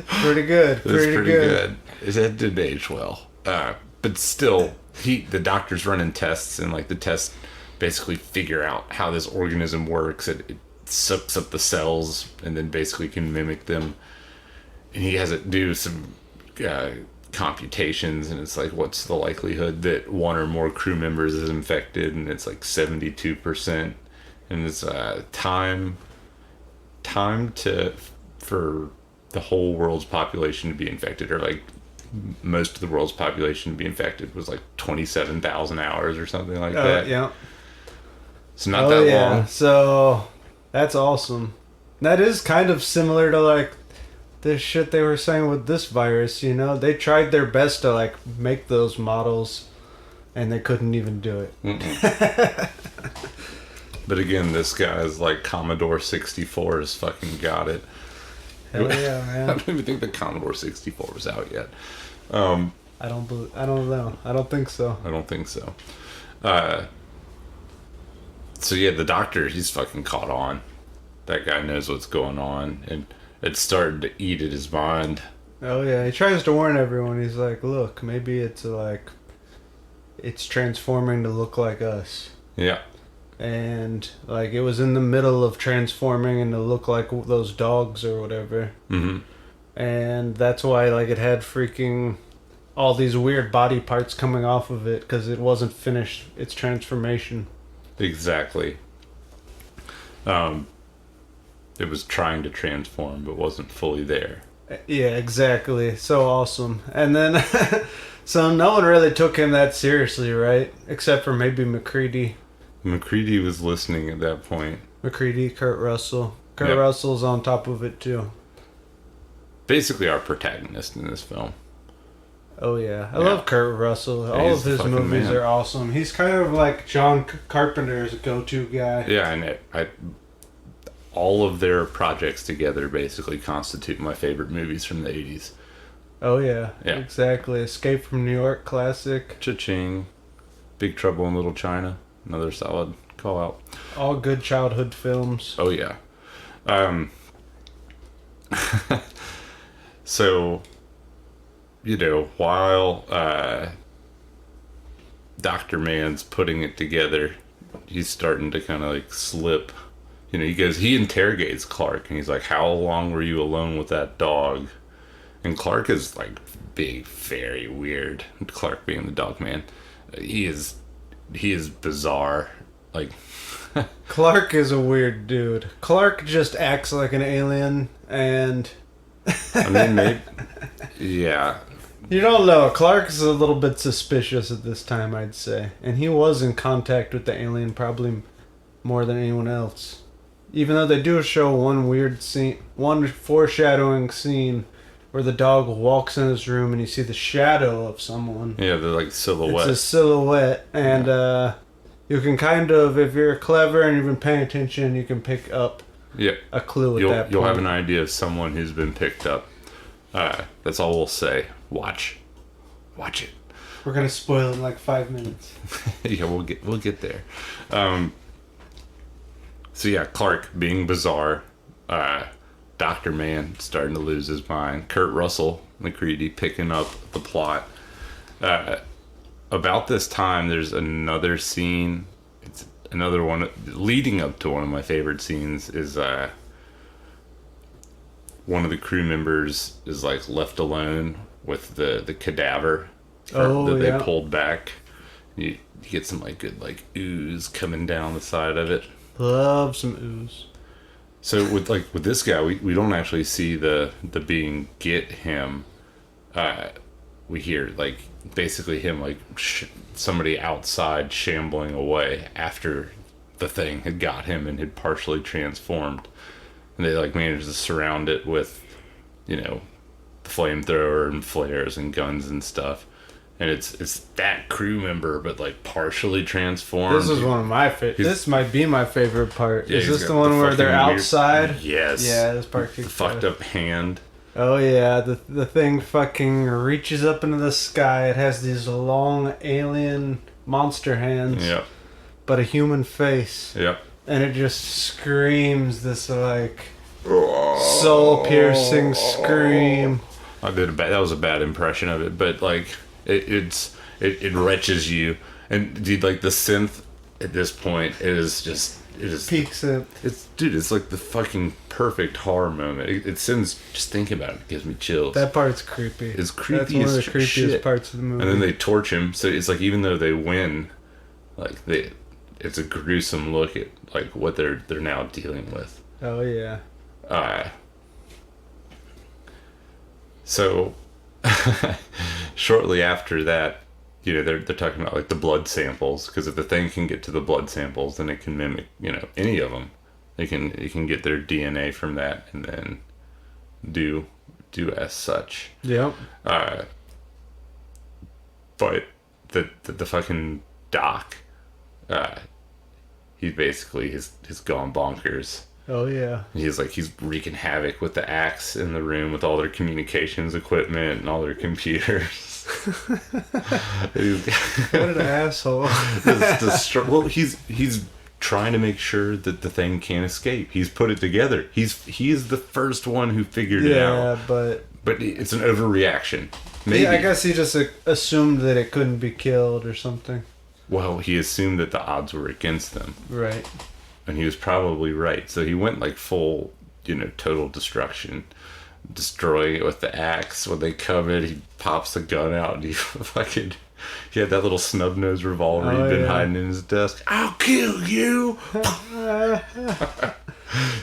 Speaker 1: Pretty good.
Speaker 2: It's pretty good. It didn't age well, but still, the doctor's running tests, and like the tests basically figure out how this organism works. It sucks up the cells and then basically can mimic them. And he has it do some computations, and it's like, what's the likelihood that one or more crew members is infected? And it's like 72%. And it's time for the whole world's population to be infected, or like most of the world's population to be infected, was like 27,000 hours or something like that.
Speaker 1: Yeah.
Speaker 2: So not that
Speaker 1: yeah.
Speaker 2: long.
Speaker 1: So that's awesome. That is kind of similar to like this shit they were saying with this virus, you know? They tried their best to like make those models and they couldn't even do it.
Speaker 2: But again, this guy's like Commodore 64 has fucking got it.
Speaker 1: Hell yeah, man.
Speaker 2: I don't even think the Commodore 64 was out yet.
Speaker 1: I don't know. I don't think so.
Speaker 2: I don't think so. So yeah, the doctor, he's fucking caught on. That guy knows what's going on, and it's starting to eat at his mind.
Speaker 1: Oh yeah, he tries to warn everyone. He's like, "Look, maybe it's transforming to look like us."
Speaker 2: Yeah.
Speaker 1: And like it was in the middle of transforming and to look like those dogs or whatever.
Speaker 2: Mm-hmm.
Speaker 1: And that's why like it had freaking all these weird body parts coming off of it because it wasn't finished its transformation.
Speaker 2: Exactly. It was trying to transform but wasn't fully there.
Speaker 1: Yeah, exactly. So awesome. And then so no one really took him that seriously, right? Except for maybe McCready.
Speaker 2: McCready was listening at that point.
Speaker 1: McCready, Kurt Russell. Kurt
Speaker 2: Yep.
Speaker 1: Russell's on top of it too.
Speaker 2: Basically our protagonist in this film.
Speaker 1: Oh yeah, I love Kurt Russell.
Speaker 2: Yeah,
Speaker 1: All
Speaker 2: he's
Speaker 1: of
Speaker 2: the
Speaker 1: his
Speaker 2: fucking
Speaker 1: movies
Speaker 2: man.
Speaker 1: are awesome. He's kind of like John Carpenter's go-to guy.
Speaker 2: Yeah, and all of their projects together basically constitute my favorite movies from the 80s.
Speaker 1: Oh yeah,
Speaker 2: Yeah.
Speaker 1: exactly. Escape from New York, classic.
Speaker 2: Cha-ching. Big Trouble in Little China. Another solid call out.
Speaker 1: All good childhood films.
Speaker 2: Oh yeah. So, you know, while Dr. Mann's putting it together, he's starting to kind of like slip. You know, he interrogates Clark, and he's like, "How long were you alone with that dog?" And Clark is like big, very weird. Clark being the dog man, he is bizarre. Like,
Speaker 1: Clark is a weird dude. Clark just acts like an alien, and
Speaker 2: I mean, maybe, yeah.
Speaker 1: you don't know. Clark's a little bit suspicious at this time, I'd say, and he was in contact with the alien probably more than anyone else. Even though they do show one weird scene, one foreshadowing scene where the dog walks in his room and you see the shadow of someone.
Speaker 2: Yeah, they're like silhouette.
Speaker 1: It's a silhouette, and you can kind of, if you're clever and you've been paying attention, you can pick up
Speaker 2: Yeah,
Speaker 1: a clue at that point.
Speaker 2: you'll have an idea of someone who's been picked up. That's all we'll say. Watch it.
Speaker 1: We're gonna spoil it in like 5 minutes.
Speaker 2: Yeah, we'll get there. So yeah, Clark being bizarre, Dr. Mann starting to lose his mind, Kurt Russell, McCready picking up the plot. About this time, there's another scene. It's another one leading up to one of my favorite scenes. Is one of the crew members is like left alone with the cadaver that they pulled back. You get some like good like ooze coming down the side of it.
Speaker 1: Love some ooze.
Speaker 2: So with this guy, we don't actually see the being get him. We hear like basically him like somebody outside shambling away after the thing had got him and had partially transformed. and they like manage to surround it with, you know, the flamethrower and flares and guns and stuff. And it's that crew member, but like partially transformed.
Speaker 1: This is one of my favorite. This might be my favorite part.
Speaker 2: Yeah,
Speaker 1: is this the one where they're outside?
Speaker 2: Yes.
Speaker 1: Yeah, this part.
Speaker 2: The fucked up hand.
Speaker 1: Oh yeah, the thing fucking reaches up into the sky. It has these long alien monster hands.
Speaker 2: Yep.
Speaker 1: But a human face.
Speaker 2: Yep.
Speaker 1: And it just screams this like soul piercing scream.
Speaker 2: That was a bad impression of it, but like it wrenches you. And dude, like the synth at this point is just
Speaker 1: peaks it.
Speaker 2: It's like the fucking perfect horror moment. It sends, just thinking about it gives me chills.
Speaker 1: That part's creepy.
Speaker 2: It's creepy.
Speaker 1: That's one of the creepiest
Speaker 2: shit.
Speaker 1: parts of the movie.
Speaker 2: And then they torch him, so it's like even though they win, like it's a gruesome look at like what they're now dealing with.
Speaker 1: Oh yeah.
Speaker 2: So shortly after that, you know, they're talking about like the blood samples, because if the thing can get to the blood samples, then it can mimic, you know, any of them. It can get their DNA from that and then do as such.
Speaker 1: Yep.
Speaker 2: But the fucking doc, he basically has gone bonkers.
Speaker 1: Oh yeah.
Speaker 2: He's wreaking havoc with the axe in the room with all their communications equipment and all their computers.
Speaker 1: What an asshole.
Speaker 2: Well, he's trying to make sure that the thing can't escape. He's put it together. He's the first one who figured it out.
Speaker 1: Yeah,
Speaker 2: but it's an overreaction. Maybe.
Speaker 1: Yeah, I guess he just assumed that it couldn't be killed or something.
Speaker 2: Well, he assumed that the odds were against them.
Speaker 1: Right.
Speaker 2: And he was probably right. So he went like full, you know, total destruction. Destroying it with the axe. When they come in, he pops the gun out and he had that little snub-nosed revolver he'd been hiding in his desk. I'll kill you!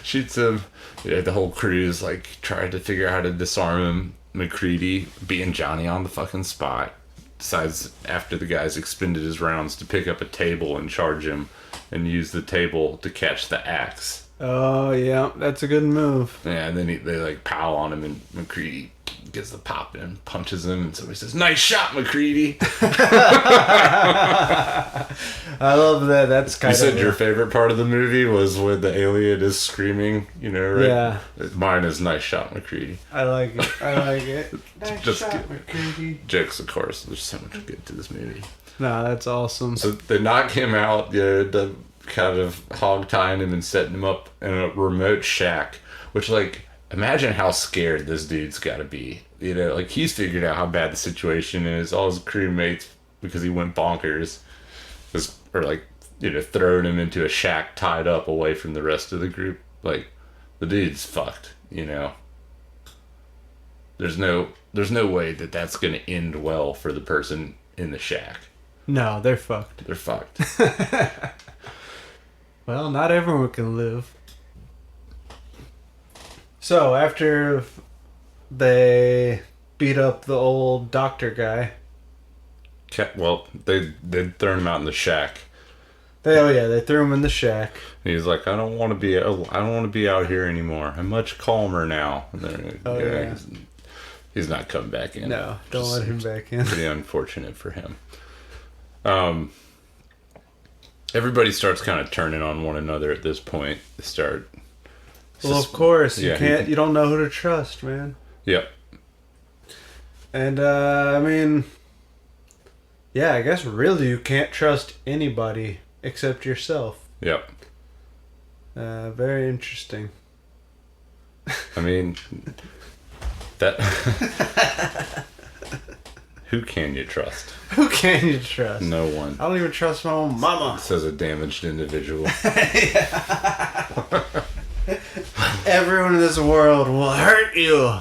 Speaker 2: Shoots him. Yeah, the whole crew's like trying to figure out how to disarm him. McCready, being Johnny on the fucking spot, decides after the guy's expended his rounds to pick up a table and charge him and use the table to catch the axe.
Speaker 1: Oh yeah, that's a good move.
Speaker 2: Yeah, and then they like pow on him, and McCready gets the pop and punches him, and somebody says, "Nice shot, McCready."
Speaker 1: I love that. That's kind of.
Speaker 2: You said your favorite part of the movie was when the alien is screaming, you know, right?
Speaker 1: Yeah.
Speaker 2: Mine is "Nice shot, McCready."
Speaker 1: I like it. Nice
Speaker 2: Just
Speaker 1: shot, McCready.
Speaker 2: Jokes, of course. There's so much good to this movie.
Speaker 1: Nah, that's awesome.
Speaker 2: So they knock him out, the kind of hog tying him and setting him up in a remote shack, which, like, imagine how scared this dude's got to be. You know, like, he's figured out how bad the situation is. All his crewmates, because he went bonkers, are like, you know, throwing him into a shack tied up away from the rest of the group. Like, the dude's fucked, you know. There's no way that that's going to end well for the person in the shack.
Speaker 1: No, they're fucked.
Speaker 2: They're fucked.
Speaker 1: Well, not everyone can live. So, after they beat up the old doctor guy...
Speaker 2: Well, they'd thrown him out in the shack.
Speaker 1: They threw him in the shack.
Speaker 2: And he was like, I don't want to be out here anymore. I'm much calmer now. He's not coming back in.
Speaker 1: No, don't let him back in.
Speaker 2: Pretty unfortunate for him. Everybody starts kind of turning on one another at this point. They start.
Speaker 1: Well, of course, you don't know who to trust, man.
Speaker 2: Yep.
Speaker 1: And I mean, yeah, I guess really you can't trust anybody except yourself.
Speaker 2: Yep.
Speaker 1: Very interesting.
Speaker 2: I mean, that. Who can you trust?
Speaker 1: Who can you trust?
Speaker 2: No one.
Speaker 1: I don't even trust my own mama.
Speaker 2: Says a damaged individual.
Speaker 1: Everyone in this world will hurt you.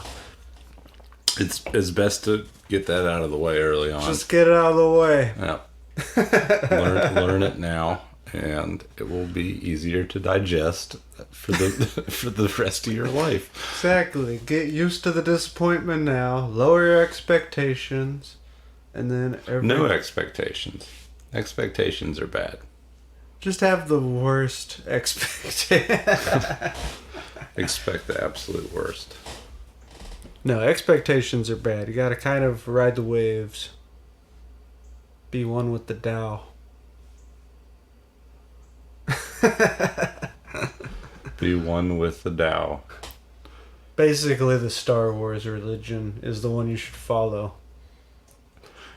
Speaker 2: It's best to get that out of the way early on.
Speaker 1: Just get it out of the way.
Speaker 2: Yeah. Learn it now, and it will be easier to digest for the rest of your life.
Speaker 1: Exactly. Get used to the disappointment now. Lower your expectations. And then
Speaker 2: no expectations. Expectations are bad.
Speaker 1: Just have the worst expectations.
Speaker 2: Expect the absolute worst.
Speaker 1: No, expectations are bad. You gotta kind of ride the waves. Be one with the Tao.
Speaker 2: Be one with the Tao.
Speaker 1: Basically, the Star Wars religion is the one you should follow.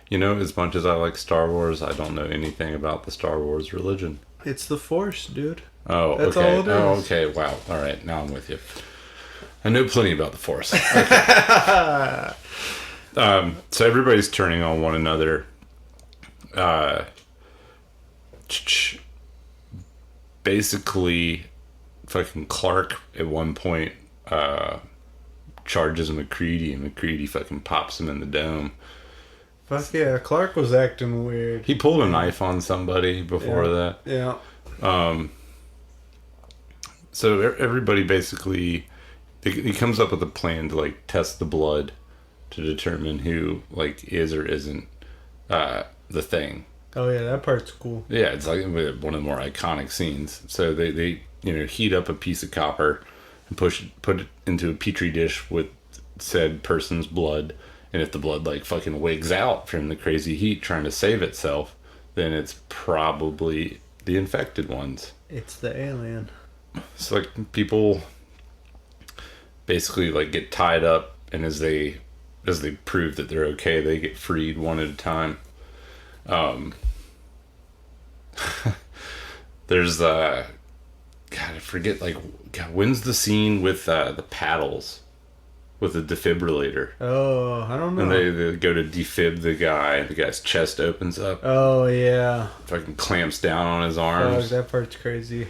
Speaker 2: You know, as much as I like Star Wars, I don't know anything about the Star Wars religion.
Speaker 1: It's the Force, dude.
Speaker 2: Oh,
Speaker 1: That's
Speaker 2: okay.
Speaker 1: all it is.
Speaker 2: Oh, okay. Wow. All right. Now I'm with you. I know plenty about the Force. Okay. So everybody's turning on one another. Basically, fucking Clark at one point charges McCready, and McCready fucking pops him in the dome.
Speaker 1: Fuck yeah, Clark was acting weird.
Speaker 2: He pulled a knife on somebody before that.
Speaker 1: Yeah.
Speaker 2: So everybody basically, he comes up with a plan to like test the blood to determine who like is or isn't the thing.
Speaker 1: Oh yeah, that part's cool.
Speaker 2: Yeah, it's like one of the more iconic scenes. So they heat up a piece of copper and put it into a petri dish with said person's blood. And if the blood like fucking wigs out from the crazy heat trying to save itself, then it's probably the infected ones.
Speaker 1: It's the alien.
Speaker 2: So like people basically like get tied up, and as they prove that they're okay, they get freed one at a time. There's God, I forget when's the scene with the paddles with the defibrillator?
Speaker 1: Oh, I don't know.
Speaker 2: And they go to defib the guy. The guy's chest opens up.
Speaker 1: Oh yeah.
Speaker 2: Fucking clamps down on his arms.
Speaker 1: Oh, that part's crazy.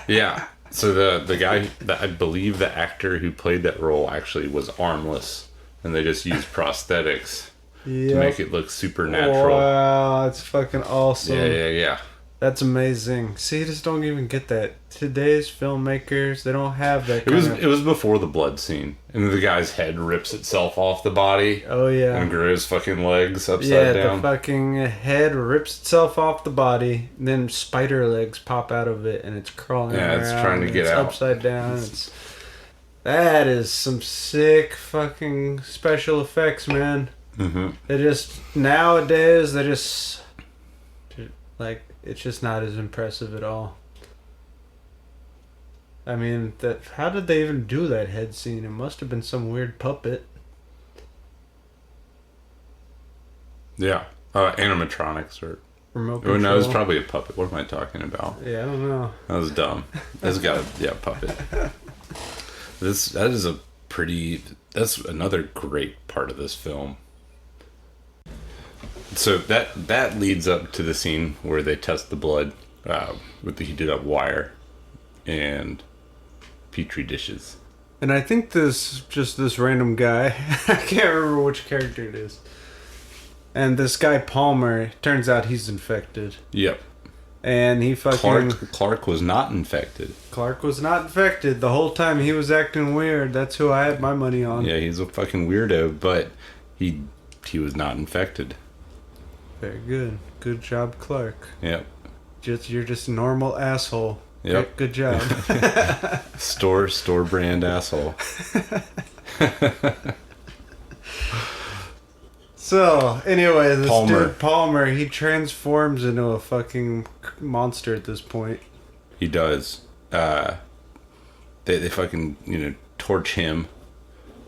Speaker 2: Yeah. So the guy, I believe the actor who played that role actually was armless, and they just used prosthetics to make it look supernatural.
Speaker 1: Wow, that's fucking awesome.
Speaker 2: Yeah.
Speaker 1: That's amazing. See, you just don't even get that. Today's filmmakers, they don't have that.
Speaker 2: It was before the blood scene, and the guy's head rips itself off the body.
Speaker 1: Oh yeah.
Speaker 2: And grows fucking legs upside down.
Speaker 1: Yeah, the fucking head rips itself off the body, and then spider legs pop out of it, and it's crawling around.
Speaker 2: Yeah, it's trying to get out.
Speaker 1: Upside down. That is some sick fucking special effects, man.
Speaker 2: Mm-hmm.
Speaker 1: They just nowadays like it's just not as impressive at all. I mean, how did they even do that head scene? It must have been some weird puppet.
Speaker 2: Yeah, animatronics or
Speaker 1: remote control.
Speaker 2: Oh no, it was probably a puppet. What am I talking about?
Speaker 1: Yeah, I don't know.
Speaker 2: That was dumb. That's got puppet. That's another great part of this film. So that leads up to the scene where they test the blood with the heated up wire and petri dishes.
Speaker 1: And I think this random guy, I can't remember which character it is. And this guy Palmer, turns out he's infected.
Speaker 2: Yep.
Speaker 1: And he fucking...
Speaker 2: Clark was not infected.
Speaker 1: Clark was not infected. The whole time he was acting weird. That's who I had my money on.
Speaker 2: Yeah, he's a fucking weirdo, but he was not infected.
Speaker 1: Very good. Good job, Clark.
Speaker 2: Yep.
Speaker 1: You're just a normal asshole.
Speaker 2: Yep.
Speaker 1: Good job.
Speaker 2: Store brand asshole.
Speaker 1: So, anyway, this
Speaker 2: Palmer.
Speaker 1: dude, Palmer, he transforms into a fucking monster at this point.
Speaker 2: He does. They fucking, torch him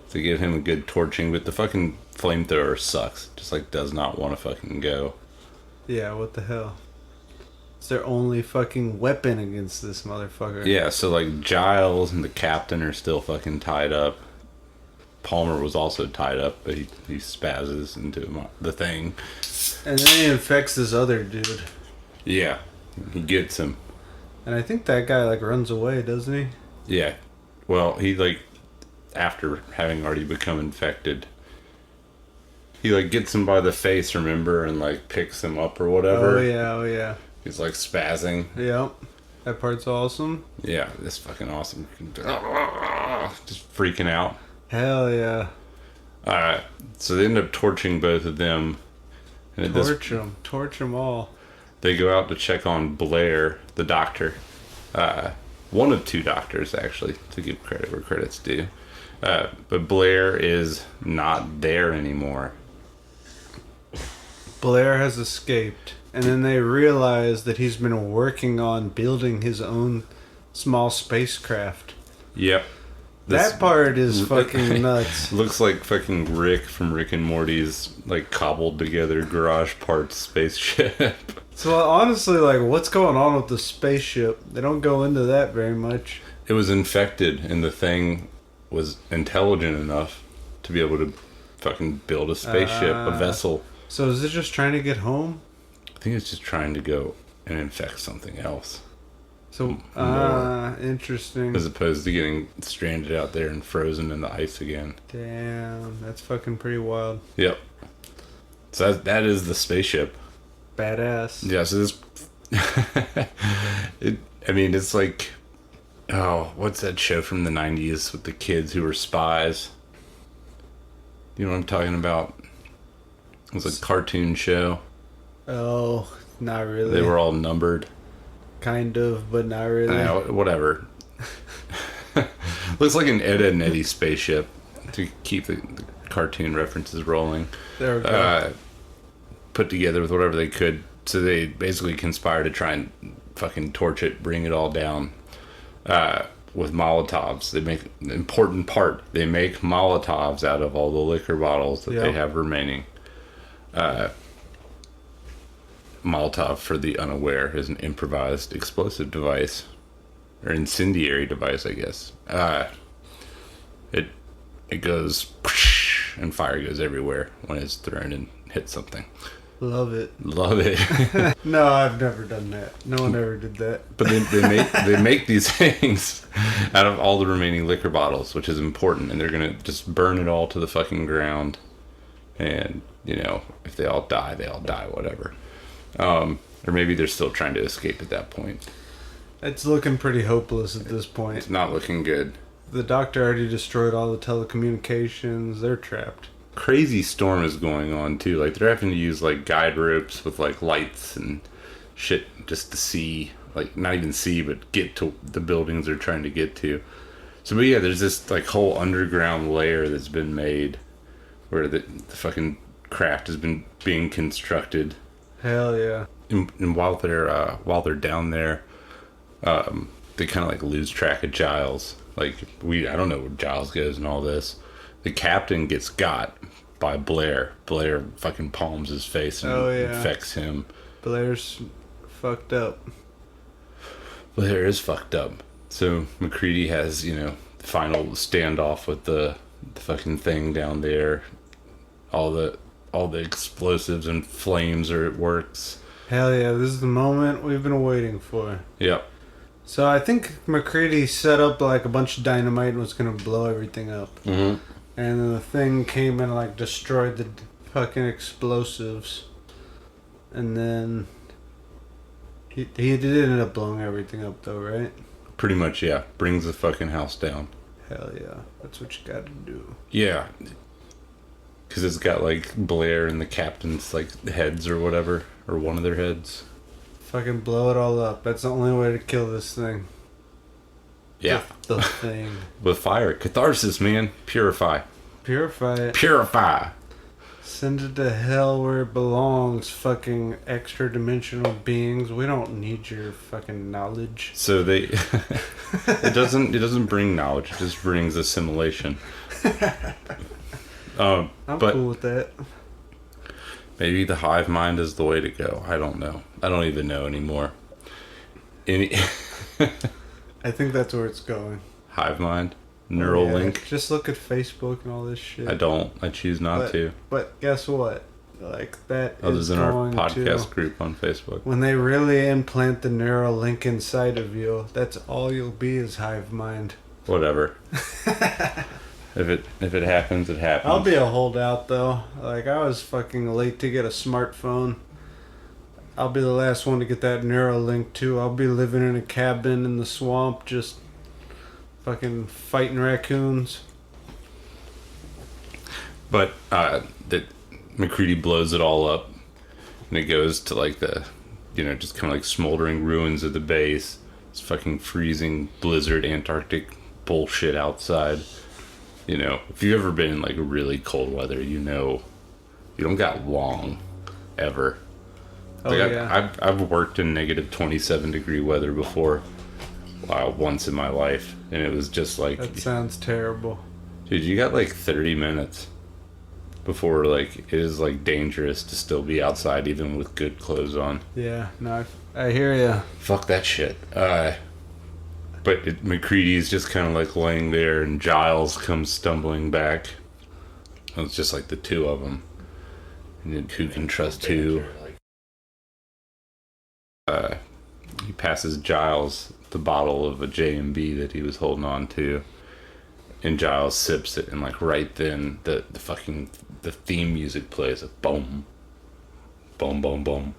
Speaker 2: to give him a good torching, but the fucking flamethrower sucks. Just, does not want to fucking go.
Speaker 1: Yeah, what the hell? It's their only fucking weapon against this motherfucker.
Speaker 2: Yeah, so, Giles and the captain are still fucking tied up. Palmer was also tied up, but he spazzes into the thing.
Speaker 1: And then he infects this other dude.
Speaker 2: Yeah, he gets him.
Speaker 1: And I think that guy, runs away, doesn't he?
Speaker 2: Yeah. Well, he, after having already become infected, he, gets him by the face, remember, and, picks him up or whatever.
Speaker 1: Oh, yeah.
Speaker 2: He's, spazzing.
Speaker 1: Yep. That part's awesome.
Speaker 2: Yeah, that's fucking awesome. Just freaking out.
Speaker 1: Hell yeah.
Speaker 2: Alright, so they end up torching both of them. And
Speaker 1: Torch them all.
Speaker 2: They go out to check on Blair, the doctor. one of two doctors, actually, to give credit where credit's due. But Blair is not there anymore.
Speaker 1: Blair has escaped, and then they realize that he's been working on building his own small spacecraft.
Speaker 2: Yep.
Speaker 1: That part is fucking nuts.
Speaker 2: Looks like fucking Rick from Rick and Morty's like cobbled together garage parts spaceship.
Speaker 1: So honestly, like, what's going on with the spaceship? They don't go into that very much.
Speaker 2: It was infected, and the thing was intelligent enough to be able to fucking build a spaceship, a vessel.
Speaker 1: So is it just trying to get home?
Speaker 2: I think it's just trying to go and infect something else.
Speaker 1: So, interesting.
Speaker 2: As opposed to getting stranded out there and frozen in the ice again.
Speaker 1: Damn, that's fucking pretty wild.
Speaker 2: Yep. So that is the spaceship.
Speaker 1: Badass.
Speaker 2: Yeah, so this... it's like... Oh, what's that show from the 90s with the kids who were spies? You know what I'm talking about? It was a cartoon show.
Speaker 1: Oh, not really.
Speaker 2: They were all numbered.
Speaker 1: Kind of, but not really.
Speaker 2: Whatever. Looks like an Ed, Edd n Eddy spaceship to keep the cartoon references rolling.
Speaker 1: There we go.
Speaker 2: Put together with whatever they could. So they basically conspire to try and fucking torch it, bring it all down with Molotovs. They make an important part. They make Molotovs out of all the liquor bottles that they have remaining. Molotov, for the unaware, is an improvised explosive device, or incendiary device, I guess. It goes and fire goes everywhere when it's thrown and hits something.
Speaker 1: Love it.
Speaker 2: No,
Speaker 1: I've never done that. No one ever did that.
Speaker 2: But they make these things out of all the remaining liquor bottles, which is important, and they're gonna just burn it all to the fucking ground. And if they all die, whatever. Or maybe they're still trying to escape at that point.
Speaker 1: It's looking pretty hopeless at this point.
Speaker 2: It's not looking good.
Speaker 1: The doctor already destroyed all the telecommunications. They're trapped.
Speaker 2: Crazy storm is going on too. Like they're having to use like guide ropes with like lights and shit just to see, like not even see, but get to the buildings they're trying to get to. So, but yeah, there's this like whole underground layer that's been made where the fucking craft has been being constructed.
Speaker 1: Hell yeah.
Speaker 2: And while they're down there, they kind of like lose track of Giles. Like I don't know where Giles goes and all this. The captain gets got by Blair. Blair fucking palms his face and infects him.
Speaker 1: Blair's fucked up.
Speaker 2: Blair is fucked up. So MacReady has, final standoff with the fucking thing down there. All the explosives and flames are at works.
Speaker 1: Hell yeah, this is the moment we've been waiting for.
Speaker 2: Yep.
Speaker 1: So I think MacReady set up like a bunch of dynamite and was gonna blow everything up.
Speaker 2: Mm-hmm.
Speaker 1: And then the thing came and like destroyed the fucking explosives. And then he did end up blowing everything up though, right?
Speaker 2: Pretty much, yeah. Brings the fucking house down.
Speaker 1: Hell yeah, that's what you gotta do.
Speaker 2: Yeah. Because it's got like Blair and the captain's like heads or whatever, or one of their heads.
Speaker 1: Fucking blow it all up. That's the only way to kill this thing.
Speaker 2: Yeah.
Speaker 1: The thing.
Speaker 2: With fire. Catharsis, man. Purify.
Speaker 1: Purify it.
Speaker 2: Purify.
Speaker 1: Send it to hell where it belongs, fucking extra dimensional beings. We don't need your fucking knowledge.
Speaker 2: So it doesn't bring knowledge, it just brings assimilation.
Speaker 1: I'm cool with that.
Speaker 2: Maybe the hive mind is the way to go. I don't know. I don't even know anymore.
Speaker 1: I think that's where it's going.
Speaker 2: Hive mind? Neural link?
Speaker 1: Just look at Facebook and all this shit.
Speaker 2: I don't. I choose not to.
Speaker 1: But guess what? Like, that
Speaker 2: Other
Speaker 1: is
Speaker 2: than our
Speaker 1: going
Speaker 2: podcast group on Facebook.
Speaker 1: When they really implant the neural link inside of you, that's all you'll be is hive mind.
Speaker 2: Whatever. If it happens, it happens.
Speaker 1: I'll be a holdout though. Like, I was fucking late to get a smartphone. I'll be the last one to get that Neuralink too. I'll be living in a cabin in the swamp, just fucking fighting raccoons.
Speaker 2: But that MacReady blows it all up, and it goes to like the, just kind of like smoldering ruins of the base.
Speaker 3: It's fucking freezing blizzard Antarctic bullshit outside. You know, if you've ever been in like really cold weather, you know you don't got long ever.
Speaker 1: Oh,
Speaker 3: Like
Speaker 1: yeah.
Speaker 3: I've worked in negative 27 degree weather before. Wow, once in my life, and it was just like,
Speaker 1: That sounds terrible.
Speaker 3: dude, you got like 30 minutes before like it is like dangerous to still be outside even with good clothes on.
Speaker 1: Yeah, no, I hear ya.
Speaker 3: Fuck that shit. But McCready's just kind of like laying there, and Giles comes stumbling back. It's just like the two of them, and then who can trust who? He passes Giles the bottle of a J&B that he was holding on to, and Giles sips it, and like right then the theme music plays, a boom, boom, boom, boom.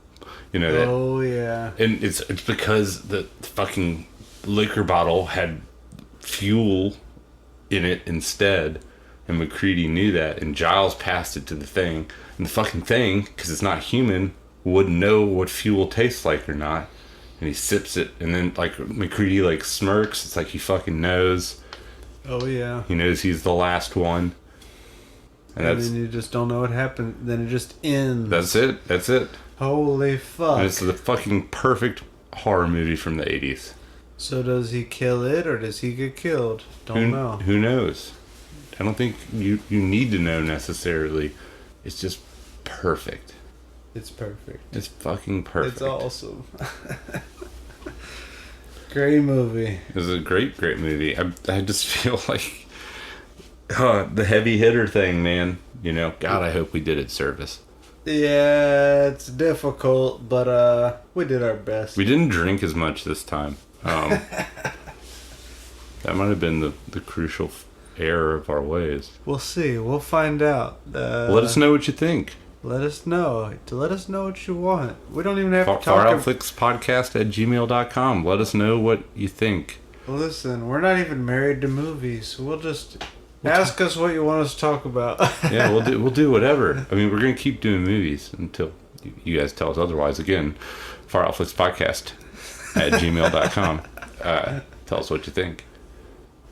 Speaker 3: You know that?
Speaker 1: Oh yeah.
Speaker 3: And it's because the fucking liquor bottle had fuel in it instead, and McCready knew that, and Giles passed it to the thing, and the fucking thing, because it's not human, wouldn't know what fuel tastes like or not, and he sips it, and then like McCready like smirks. It's like he fucking knows.
Speaker 1: Oh yeah.
Speaker 3: He knows he's the last one, and
Speaker 1: then you just don't know what happened. Then it just ends.
Speaker 3: that's it.
Speaker 1: Holy fuck.
Speaker 3: And it's the fucking perfect horror movie from the 80s.
Speaker 1: So does he kill it or does he get killed? Don't know.
Speaker 3: Who knows? I don't think you need to know necessarily. It's just perfect.
Speaker 1: It's perfect.
Speaker 3: It's fucking perfect.
Speaker 1: It's awesome. Great movie.
Speaker 3: It was a great movie. I just feel like the heavy hitter thing, man. You know, God, I hope we did it service.
Speaker 1: Yeah, it's difficult, but we did our best.
Speaker 3: We didn't drink as much this time. That might have been the crucial error of our ways.
Speaker 1: We'll see. We'll find out.
Speaker 3: Let us know what you think.
Speaker 1: Let us know. Let us know what you want. We don't even have to talk.
Speaker 3: FarOutFlixPodcast@gmail.com. Let us know what you think.
Speaker 1: Listen, we're not even married to movies. We'll just ask us what you want us to talk about.
Speaker 3: Yeah, we'll do whatever. I mean, we're gonna keep doing movies until you guys tell us otherwise. Again, FarOutFlixPodcast@gmail.com. Tell us what you think.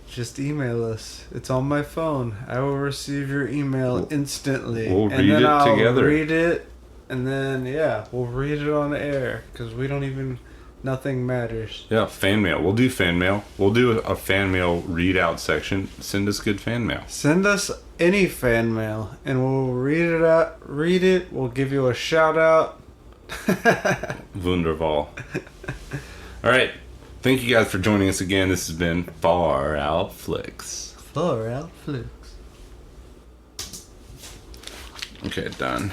Speaker 1: Just email us. It's on my phone. I will receive your email instantly.
Speaker 3: We'll
Speaker 1: and
Speaker 3: read
Speaker 1: then
Speaker 3: it
Speaker 1: I'll
Speaker 3: together.
Speaker 1: read it, and then we'll read it on air because we don't even. Nothing matters.
Speaker 3: Yeah, fan mail. We'll do fan mail. We'll do a fan mail readout section. Send us good fan mail.
Speaker 1: Send us any fan mail, and we'll read it out. Read it. We'll give you a shout out.
Speaker 3: Wunderbar. All right. Thank you guys for joining us again. This has been Far Out Flicks.
Speaker 1: Far Out Flicks.
Speaker 3: Okay, done.